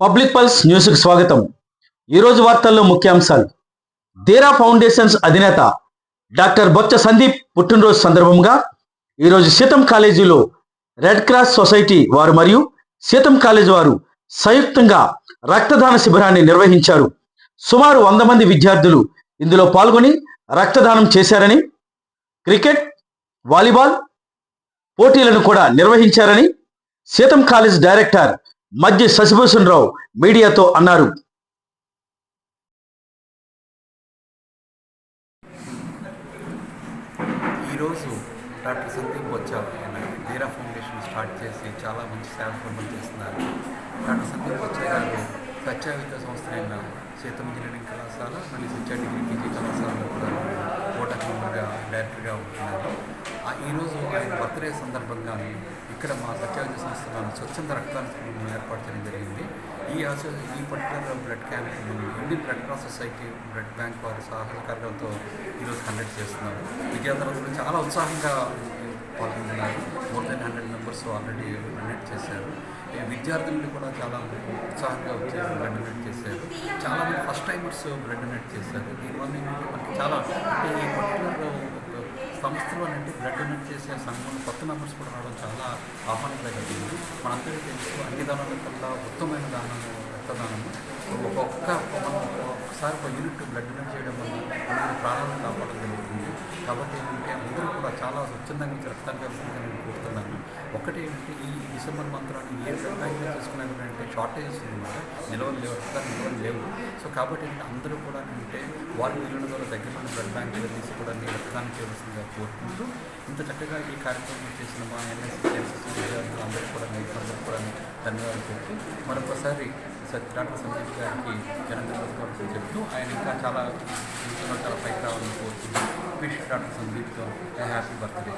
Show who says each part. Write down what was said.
Speaker 1: Public pulse న్యూస్కి స్వాగతం. ఈరోజు వార్తల్లో ముఖ్యాంశాలు. దేరా ఫౌండేషన్స్ అధినేత డాక్టర్ బొత్స సందీప్ పుట్టినరోజు సందర్భంగా ఈరోజు సీతం కాలేజీలో రెడ్ క్రాస్ సొసైటీ వారు మరియు సీతం కాలేజీ వారు సంయుక్తంగా రక్తదాన శిబిరాన్ని నిర్వహించారు. సుమారు 100 మంది విద్యార్థులు ఇందులో పాల్గొని రక్తదానం చేశారని, క్రికెట్, వాలీబాల్ పోటీలను కూడా నిర్వహించారని సీతం కాలేజ్ డైరెక్టర్ మధ్య శశిభూషణ్ రావు మీడియాతో అన్నారు.
Speaker 2: ఈరోజు doctor Sandeep Botsa Dera foundation start చేసి చాలా మంచి సేవలు చేస్తున్నారు. డాక్టర్ సందీప్ బొత్స గారు సత్య విద్యా సంస్థ అయిన సీతం ఇంజనీరింగ్ కళాశాల మరియు సత్య డిగ్రీ పీజీ కళాశాలలో కూడా బోటక్ మెంబర్గా డైరెక్టర్గా ఉంటున్నారు. ఈరోజు ఆయన బర్త్డే సందర్భంగా ఇక్కడ మా సత్య విద్యా సంస్థలో స్వచ్ఛంద రక్తదాన శిబిరం ఏర్పాటు చేయడం జరిగింది. ఈ particular blood camp Indian red cross society blood bank వారి సహకారంతో ఈరోజు కండక్ట్ చేస్తున్నారు. విద్యార్థులు చాలా ఉత్సాహంగా పాల్గొంటున్నారు. More than 100 members already donate చేశారు. విద్యార్థులు కూడా చాలా ఉత్సాహంగా వచ్చి బ్లడ్ డొనేట్ చేశారు. చాలామంది ఫస్ట్ టైమర్స్ బ్లడ్ డొనేట్ చేశారు. దీనివల్ల ఏంటంటే మనకి చాలా అంటే ఈ పర్టికులర్ సంస్థలు అంటే బ్లడ్ డొనేట్ చేసే సంఘంలో కొత్త మెంబర్స్ కూడా రావడం చాలా ఆహ్వానించగలిగింది. మనందరికీ తెలుసు అన్ని దానాల కల్లా ఉత్తమమైన దానము రక్తదానము. మనం ఒక్కసారి ఒక యూనిట్ బ్లడ్ డొనేట్ చేయడం వల్ల అందరూ ప్రాణాలను కాపాడడం జరుగుతుంది. కాబట్టి ఏంటంటే అందరూ కూడా చాలా స్వచ్ఛందంగా రక్తాన్ని వెళ్తుందని నేను కోరుతున్నాను. ఒకటి ఏంటంటే ఈ డిసెంబర్ మంత్రాన్ని ఏ బ్లడ్ బ్యాంక్లో చేసుకున్నారంటే షార్టేజెస్ ఉందన్నమాట, నిల్వలు లేవు, రక్తాలు నిల్వలు లేవు. సో కాబట్టి ఏంటంటే అందరూ కూడా ఏంటంటే వారి నిల్వల ద్వారా దగ్గర బ్లడ్ బ్యాంక్ తీసి కూడా రక్తాన్ని చేయవలసిందిగా కోరుకుంటూ ఇంత చక్కగా ఈ కార్యక్రమం చేసిన మా ఎన్ఎస్సీ విద్యార్థులు అందరూ కూడా అందరూ కూడా ధన్యవాదాలు చెప్తూ మరొకసారి డాక్టర్ సందీప్ గారికి జనరల్ చెప్తూ ఆయన ఇంకా చాలా చాలా పైకి రావాలని కోరుతున్నాను. Wish doctor Sandeep happy birthday.